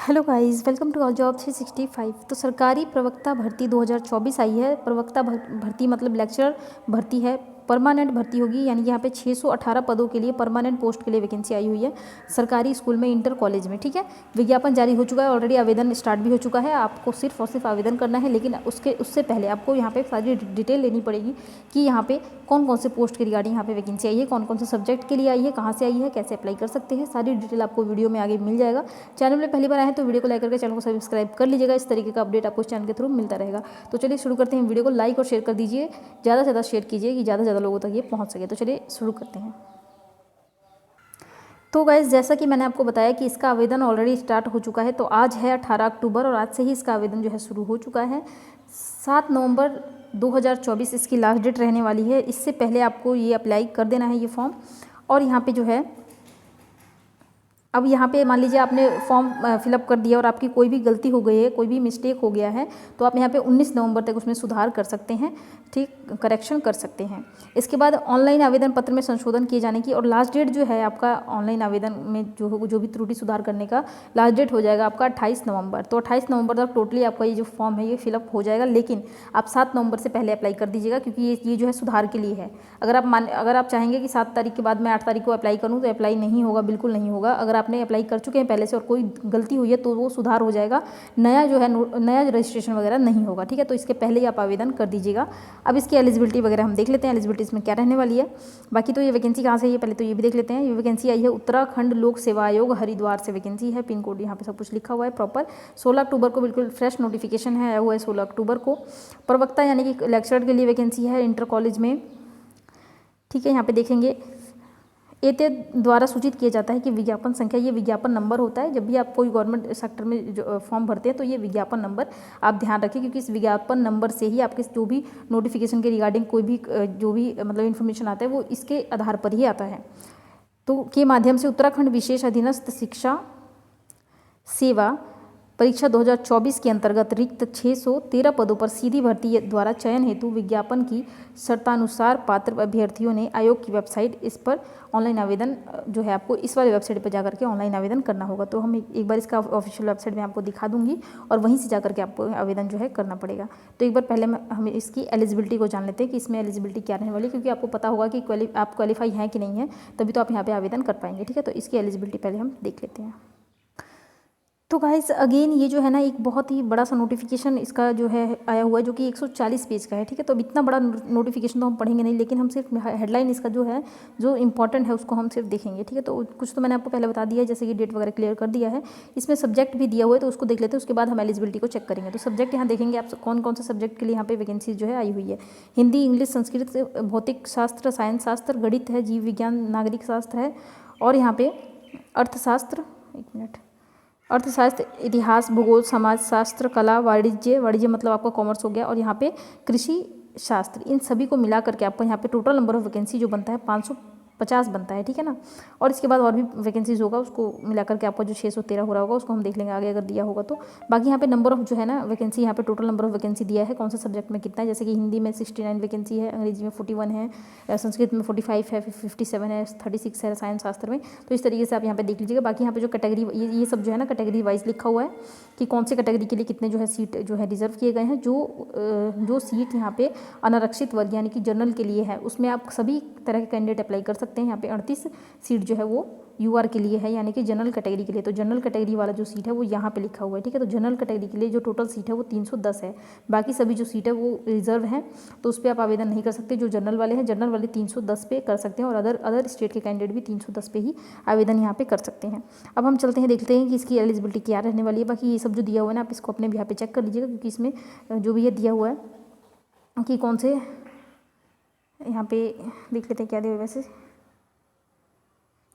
Hello guys, welcome to job 365। तो सरकारी प्रवक्ता भर्ती 2024 आई है। प्रवक्ता भर्ती मतलब लेक्चरर भर्ती है, परमानेंट भर्ती होगी। यानी कि यहाँ पे 618 पदों के लिए परमानेंट पोस्ट के लिए वैकेंसी आई हुई है सरकारी स्कूल में, इंटर कॉलेज में। ठीक है, विज्ञापन जारी हो चुका है ऑलरेडी, आवेदन स्टार्ट भी हो चुका है। आपको सिर्फ और सिर्फ आवेदन करना है, लेकिन उससे पहले आपको यहाँ पे सारी डिटेल लेनी पड़ेगी कि यहाँ पे कौन कौन से पोस्ट के रिगार्डिंग यहाँ पे वैकेंसी आई है, कौन कौन से सब्जेक्ट के लिए आई है, कहाँ से आई है, कैसे अप्लाई कर सकते हैं। सारी डिटेल आपको वीडियो में आगे मिल जाएगा। चैनल में पहली बार आए हैं तो वीडियो को लाइक करके चैनल को सब्सक्राइब कर लीजिएगा। इस तरीके का अपडेट आपको इस चैनल के थ्रू मिलता रहेगा। तो चलिए शुरू करते हैं। वीडियो को लाइक और शेयर कर दीजिए, ज़्यादा से ज़्यादा शेयर कीजिए कि ज़्यादा से ज़्यादा लोगों तक ये पहुँच सके। तो चलिए शुरू करते हैं। तो गाइज़, जैसा कि मैंने आपको बताया कि इसका आवेदन ऑलरेडी स्टार्ट हो चुका है। तो आज है 18 अक्टूबर और आज से ही इसका आवेदन जो है शुरू हो चुका है। 7 नवंबर 2024 इसकी लास्ट डेट रहने वाली है। इससे पहले आपको ये अप्लाई कर देना है ये फॉर्म। और यहाँ पे जो है, अब यहाँ पे मान लीजिए आपने फॉर्म फिलअप कर दिया और आपकी कोई भी गलती हो गई है, कोई भी मिस्टेक हो गया है, तो आप यहाँ पे 19 नवंबर तक उसमें सुधार कर सकते हैं। ठीक, करेक्शन कर सकते हैं। इसके बाद ऑनलाइन आवेदन पत्र में संशोधन किए जाने की और लास्ट डेट जो है आपका ऑनलाइन आवेदन में जो भी त्रुटि सुधार करने का लास्ट डेट हो जाएगा आपका 28 नवंबर। तो 28 नवंबर तक टोटली आपका ये जो फॉर्म है ये फिलअप हो जाएगा। लेकिन आप 7 नवंबर से पहले अप्लाई कर दीजिएगा, क्योंकि ये जो है सुधार के लिए है। अगर आप चाहेंगे कि 7 तारीख के बाद मैं 8 तारीख को अप्लाई करूँ, तो अप्लाई नहीं होगा, बिल्कुल नहीं होगा। अगर आपने अप्लाई कर चुके हैं पहले से और कोई गलती हुई है तो वो सुधार हो जाएगा, नया जो है नया रजिस्ट्रेशन वगैरह नहीं होगा। ठीक है, तो इसके पहले ही आप आवेदन कर दीजिएगा। अब इसकी एलिजिबिलिटी वगैरह हम देख लेते हैं, एलिजिबिलिटी इसमें क्या रहने वाली है। बाकी तो ये वैकेंसी कहाँ से है पहले तो ये भी देख लेते हैं। ये वैकेंसी आई है उत्तराखंड लोक सेवा आयोग हरिद्वार से वैकेंसी है। पिन कोड यहाँ पे सब कुछ लिखा हुआ है प्रॉपर। 16 अक्टूबर को बिल्कुल फ्रेश नोटिफिकेशन है, आया हुआ है 16 अक्टूबर को। प्रवक्ता यानी कि लेक्चरर के लिए वैकेंसी है इंटर कॉलेज में। ठीक है, यहाँ पे देखेंगे एते द्वारा सूचित किया जाता है कि विज्ञापन संख्या, ये विज्ञापन नंबर होता है। जब भी आप कोई गवर्नमेंट सेक्टर में जो फॉर्म भरते हैं तो ये विज्ञापन नंबर आप ध्यान रखें, क्योंकि इस विज्ञापन नंबर से ही आपके जो भी नोटिफिकेशन के रिगार्डिंग कोई भी जो भी मतलब इन्फॉर्मेशन आता है वो इसके आधार पर ही आता है। तो के माध्यम से उत्तराखंड विशेष अधीनस्थ शिक्षा सेवा परीक्षा 2024 के अंतर्गत रिक्त 613 पदों पर सीधी भर्ती द्वारा चयन हेतु विज्ञापन की शर्तानुसार पात्र अभ्यर्थियों ने आयोग की वेबसाइट, इस पर ऑनलाइन आवेदन जो है आपको इस वाली वेबसाइट पर जाकर के ऑनलाइन आवेदन करना होगा। तो हम एक बार इसका ऑफिशियल वेबसाइट में आपको दिखा दूंगी और वहीं से जाकर के आपको आवेदन जो है करना पड़ेगा। तो एक बार पहले हम इसकी एलिजिबिलिटी को जान लेते हैं कि इसमें एलिजिबिलिटी क्या रहने वाली है, क्योंकि आपको पता होगा कि आप क्वालिफाई हैं कि नहीं है, तभी तो आप यहाँ पर आवेदन कर पाएंगे। ठीक है, तो इसकी एलिजिबिलिटी पहले हम देख लेते हैं। तो गाइस अगेन ये जो है ना एक बहुत ही बड़ा सा नोटिफिकेशन इसका जो है आया हुआ है, जो कि 140 पेज का है। ठीक है, तो अब इतना बड़ा नोटिफिकेशन तो हम पढ़ेंगे नहीं, लेकिन हम सिर्फ हेडलाइन इसका जो है जो इंपॉर्टेंट है उसको हम सिर्फ देखेंगे। ठीक है, तो कुछ तो मैंने आपको पहले बता दिया है, जैसे कि डेट वगैरह क्लियर कर दिया है। इसमें सब्जेक्ट भी दिया हुआ है, तो उसको देख लेते हैं, उसके बाद हम एलिजिबिलिटी को चेक करेंगे। तो सब्जेक्ट यहाँ देखेंगे आप कौन कौन से सब्जेक्ट के लिए यहाँ पे वैकेंसी जो है आई हुई है। हिंदी, इंग्लिश, संस्कृत, भौतिक शास्त्र, साइंस शास्त्र, गणित है, जीव विज्ञान, नागरिक शास्त्र है, और यहाँ पे अर्थशास्त्र, अर्थशास्त्र, इतिहास, भूगोल, समाज शास्त्र, कला, वाणिज्य मतलब आपका कॉमर्स हो गया, और यहाँ पे कृषि शास्त्र। इन सभी को मिला करके आपको यहाँ पे टोटल नंबर ऑफ वैकेंसी जो बनता है 550 बनता है। ठीक है ना, और इसके बाद और भी वैकेंसीज होगा, उसको मिला करके आपका जो 613 हो रहा होगा उसको हम देख लेंगे आगे अगर दिया होगा तो। बाकी यहाँ पे नंबर ऑफ जो है ना वैकेंसी, यहाँ पे टोटल नंबर ऑफ वैकेंसी दिया है कौन से सब्जेक्ट में कितना है। जैसे कि हिंदी में 69 वैकेंसी है, अंग्रेजी में 41 है, संस्कृत में 45 है, 57 है, 36 है साइंस शास्त्र में। तो इस तरीके से आप यहाँ पे देख लीजिएगा। बाकी यहाँ पे जो कैटेगरी ये सब जो है ना कैटेगरी वाइज लिखा हुआ है कि कौन से कैटेगरी के लिए कितने जो है सीट जो है रिजर्व किए गए हैं। जो सीट यहाँ पे अनारक्षित वर्ग यानी कि जनरल के लिए है, उसमें आप सभी तरह के कैंडिडेट अप्लाई कर सकते हैं। यहाँ पे 38 सीट जो है वो यूआर के लिए है, यानी कि जनरल कैटेगरी के लिए। तो जनरल कैटेगरी वाला जो सीट है वो यहाँ पे लिखा हुआ है। ठीक है, तो जनरल कैटेगरी के लिए जो टोटल सीट है वो 310 है। बाकी सभी जो सीट है वो रिजर्व है, तो उस पर आप आवेदन नहीं कर सकते। जो जनरल वाले हैं, जनरल वाले 310 पे कर सकते हैं, और अदर स्टेट के कैंडिडेट भी 310 पे ही आवेदन यहाँ पे कर सकते हैं। अब हम चलते हैं, देखते हैं कि इसकी एलिजिबिलिटी क्या रहने वाली है। बाकी ये सब जो दिया हुआ है ना आप इसको अपने भी यहाँ पे चेक कर लीजिएगा, क्योंकि इसमें जो भी ये दिया हुआ है कि कौन से, यहाँ पे देख लेते हैं क्या दिया हुआ है। वैसे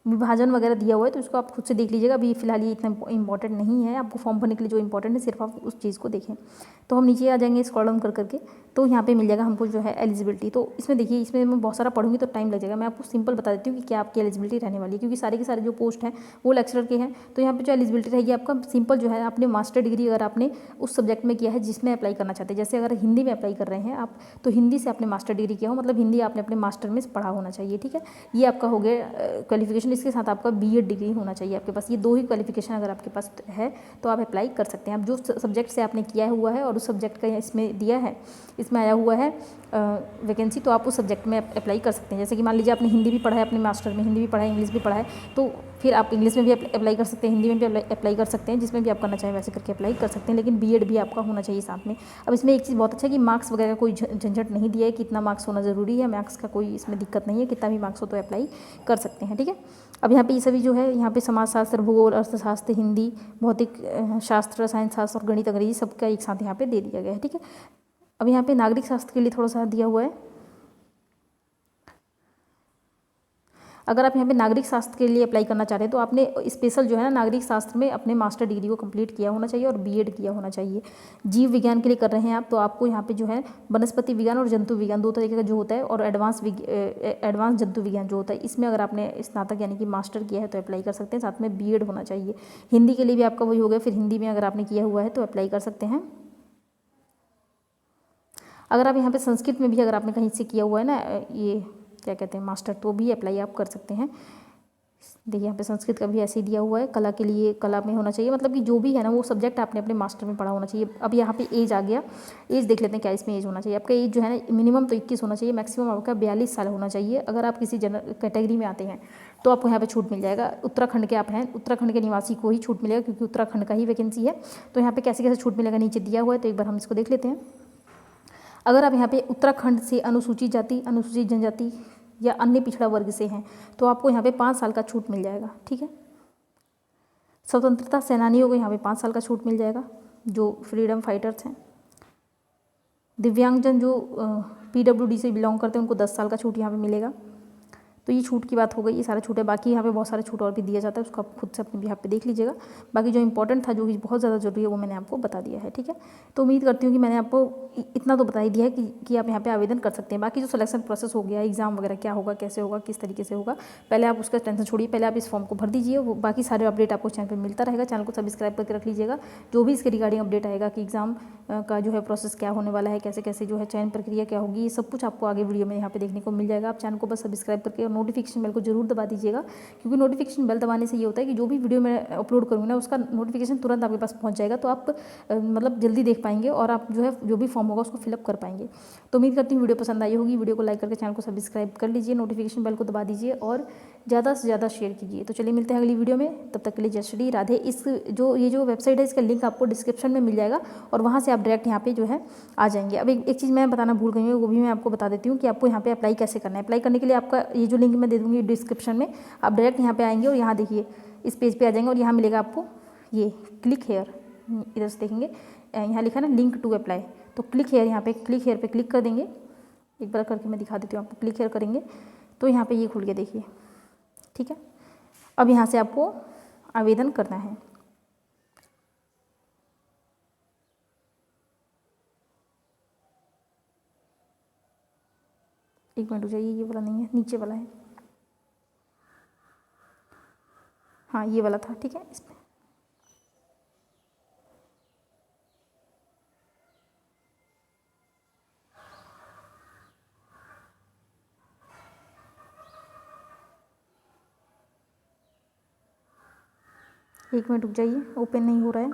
विभाजन वगैरह दिया हुआ है, तो इसको आप खुद से देख लीजिएगा। अभी फिलहाल ये इतना इंपॉर्टेंट नहीं है, आपको फॉर्म भरने के लिए जो इंपॉर्टेंट है सिर्फ आप उस चीज़ को देखें। तो हम नीचे आ जाएंगे स्क्रॉल डाउन कर करके, तो यहाँ पे मिल जाएगा हमको जो है एलिजिबिलिटी। तो इसमें देखिए, इसमें मैं बहुत सारा पढ़ूंगी तो टाइम लग जाएगा। मैं आपको सिंपल बता देती हूँ कि क्या आपकी एलिजिबिलिटी रहने वाली है, क्योंकि सारे के सारे जो पोस्ट हैं वो लेक्चरर के हैं। तो यहाँ पे जो एलिजिबिलिटी रहेगी आपका सिंपल जो है, आपने मास्टर डिग्री अगर आपने उस सब्जेक्ट में किया है जिसमें अप्लाई करना चाहते हैं। जैसे अगर हिंदी में अप्लाई कर रहे हैं आप, तो हिंदी से आपने मास्टर डिग्री किया हो, मतलब हिंदी आपने अपने मास्टर में पढ़ा होना चाहिए। ठीक है, ये आपका हो गया क्वालिफिकेशन। ग्रेजुएशन, इसके साथ आपका बीएड डिग्री होना चाहिए आपके पास। ये 2 ही क्वालिफिकेशन अगर आपके पास है तो आप अप्लाई कर सकते हैं। आप जो सब्जेक्ट से आपने किया हुआ है और उस सब्जेक्ट का इसमें दिया है, इसमें आया हुआ है वैकेंसी, तो आप उस सब्जेक्ट में अप्लाई कर सकते हैं। जैसे कि मान लीजिए आपने हिंदी भी पढ़ा है, अपने मास्टर में हिंदी भी पढ़ा है, इंग्लिश भी पढ़ा है, तो फिर आप इंग्लिश में भी अप्लाई कर सकते हैं, हिंदी में भी अप्लाई कर सकते हैं, जिसमें भी आप करना चाहें वैसे करके अप्लाई कर सकते हैं। लेकिन बीएड भी आपका होना चाहिए साथ में। अब इसमें एक चीज़ बहुत अच्छा है कि मार्क्स वगैरह कोई झंझट नहीं दिया है, कितना मार्क्स होना ज़रूरी है, मार्क्स का कोई इसमें दिक्कत नहीं है, कितना भी मार्क्स हो तो अप्लाई कर सकते हैं, ठीक है। अब यहाँ पे ये सभी जो है, यहाँ पे समाजशास्त्र, भूगोल, अर्थशास्त्र, हिंदी, भौतिक शास्त्र, रसायन शास्त्र और गणित, अंग्रेजी सबका एक साथ यहाँ पे दे दिया गया है, ठीक है। अब यहाँ पे नागरिक शास्त्र के लिए थोड़ा सा दिया हुआ है। अगर आप यहाँ पे नागरिक शास्त्र के लिए अप्लाई करना चाह रहे हैं तो आपने स्पेशल जो है ना नागरिक शास्त्र में अपने मास्टर डिग्री को कंप्लीट किया होना चाहिए और बीएड किया होना चाहिए। जीव विज्ञान के लिए कर रहे हैं आप तो आपको यहाँ पे जो है वनस्पति विज्ञान और जंतु विज्ञान 2 तरीके का जो होता है, और एडवांस जंतु विज्ञान जो होता है, इसमें अगर आपने स्नातक यानी कि मास्टर किया है तो अप्लाई कर सकते हैं। साथ में बीएड होना चाहिए। हिंदी के लिए भी आपका वही हो गया, फिर हिंदी में अगर आपने किया हुआ है तो अप्लाई कर सकते हैं। अगर आप यहाँ पे संस्कृत में भी अगर आपने कहीं से किया हुआ है ना, ये क्या कहते हैं मास्टर, तो भी अप्लाई आप कर सकते हैं। देखिए यहाँ पे संस्कृत का भी ऐसे ही दिया हुआ है। कला के लिए कला में होना चाहिए, मतलब कि जो भी है ना वो सब्जेक्ट आपने अपने मास्टर में पढ़ा होना चाहिए। अब यहाँ पे एज आ गया, एज देख लेते हैं क्या इसमें एज होना चाहिए। आपका एज जो है ना मिनिमम तो 21 होना चाहिए, मैक्सिमम आपका 42 साल होना चाहिए। अगर आप किसी जनरल कैटेगरी में आते हैं तो आपको यहाँ पे छूट मिल जाएगा। उत्तराखंड के आप हैं, उत्तराखंड के निवासी को ही छूट मिलेगा, क्योंकि उत्तराखंड का ही वैकेंसी है। तो यहाँ पे कैसे कैसे छूट मिलेगा नीचे दिया हुआ है, तो एक बार हम इसको देख लेते हैं। अगर आप यहाँ पे उत्तराखंड से अनुसूचित जाति, अनुसूचित जनजाति या अन्य पिछड़ा वर्ग से हैं तो आपको यहाँ पे 5 साल का छूट मिल जाएगा, ठीक है। स्वतंत्रता सेनानियों को यहाँ पे 5 साल का छूट मिल जाएगा, जो फ्रीडम फाइटर्स हैं। दिव्यांगजन जो पीडब्ल्यूडी से बिलोंग करते हैं उनको 10 साल का छूट यहाँ पे मिलेगा। तो ये छूट की बात हो गई, ये सारा छूट है। बाकी यहाँ पे बहुत सारे छूट और भी दिया जाता है, उसको आप खुद से अपने यहाँ पे देख लीजिएगा। बाकी जो इंपॉर्टेंट था, जो कि बहुत ज़्यादा जरूरी है, वो मैंने आपको बता दिया है, ठीक है। तो उम्मीद करती हूँ कि मैंने आपको इतना तो बता ही दिया है कि आप यहाँ पे आवेदन कर सकते हैं। बाकी जो सिलेक्शन प्रोसेस हो गया, एग्जाम वगैरह क्या होगा, कैसे होगा, किस तरीके से होगा, पहले आप उसका टेंशन छोड़िए, पहले आप इस फॉर्म को भर दीजिए। वो बाकी सारे अपडेट आपको चैनल पर मिलता रहेगा। चैनल को सब्सक्राइब करके रख लीजिएगा। जो भी इसके रिगार्डिंग अपडेट आएगा कि एग्जाम का जो है प्रोसेस क्या होने वाला है, कैसे कैसे जो है चयन प्रक्रिया क्या होगी, ये सब कुछ आपको आगे वीडियो में यहाँ पे देखने को मिल जाएगा। आप चैनल को बस सब्सक्राइब करके और नोटिफिकेशन बेल को जरूर दबा दीजिएगा, क्योंकि नोटिफिकेशन बेल दबाने से ये होता है कि जो भी वीडियो मैं अपलोड करूँगा ना उसका नोटिफिकेशन तुरंत आपके पास पहुँच जाएगा। तो आप मतलब जल्दी देख पाएंगे और आप जो है जो भी फॉर्म होगा उसको फिलअप कर पाएंगे। तो उम्मीद करती हूँ वीडियो पसंद आई होगी। वीडियो को लाइक करके चैनल को सब्सक्राइब कर लीजिए, नोटिफिकेशन बेल को दबा दीजिए और ज़्यादा से ज़्यादा शेयर कीजिए। तो चलिए मिलते हैं अगली वीडियो में, तब तक के लिए जय श्री राधे। ये जो वेबसाइट है इसका लिंक आपको डिस्क्रिप्शन में मिल जाएगा और वहाँ से आप डायरेक्ट यहाँ पे जो है आ जाएंगे। अब एक चीज़ मैं बताना भूल गई हूँ, वो भी मैं आपको बता देती हूँ कि आपको यहाँ पे अप्लाई कैसे करना है। अप्लाई करने के लिए आपका ये जो लिंक मैं दे दूँगी डिस्क्रिप्शन में, आप डायरेक्ट यहाँ पे आएंगे और यहाँ देखिए इस पेज पे आ जाएंगे और यहाँ मिलेगा आपको ये क्लिक हेयर। इधर से देखेंगे यहाँ लिखा है ना लिंक टू अप्लाई, तो क्लिक हेयर, यहाँ पे क्लिक हेयर पे क्लिक कर देंगे। एक बार करके मैं दिखा देती हूँ आपको। क्लिक हेयर करेंगे तो यहाँ पे ये खुल गया, देखिए, ठीक है। अब यहाँ से आपको आवेदन करना है। एक मिनट हो जाइए, ये वाला नहीं है, नीचे वाला है। हाँ ये वाला था, ठीक है। इसमें एक मिनट रुक जाइए, ओपन नहीं हो रहा है।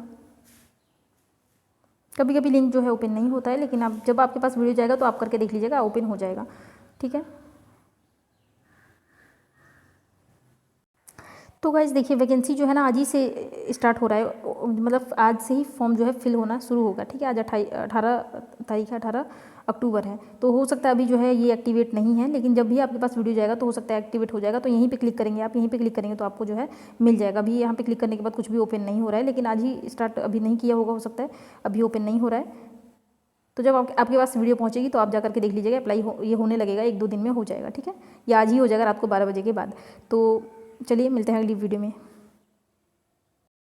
कभी कभी लिंक जो है ओपन नहीं होता है, लेकिन आप जब आपके पास वीडियो जाएगा तो आप करके देख लीजिएगा, ओपन हो जाएगा, ठीक है। तो गाइस देखिए वैकेंसी जो है ना आज ही से स्टार्ट हो रहा है, मतलब आज से ही फॉर्म जो है फिल होना शुरू होगा, ठीक है। आज 18 तारीख है, 18 अक्टूबर है। तो हो सकता है अभी जो है ये एक्टिवेट नहीं है, लेकिन जब भी आपके पास वीडियो जाएगा तो हो सकता है एक्टिवेट हो जाएगा। तो यहीं पे क्लिक करेंगे आप, यहीं पे क्लिक करेंगे तो आपको जो है मिल जाएगा। अभी यहाँ पे क्लिक करने के बाद कुछ भी ओपन नहीं हो रहा है, लेकिन आज ही स्टार्ट अभी नहीं किया होगा, हो सकता है अभी ओपन नहीं हो रहा है। तो जब आपके पास वीडियो पहुँचेगी तो आप जा करके देख लीजिएगा, अप्लाई ये होने लगेगा, 1-2 दिन में हो जाएगा, ठीक है। या आज ही हो जाएगा रात को 12 बजे के बाद। तो चलिए मिलते हैं अगली वीडियो में।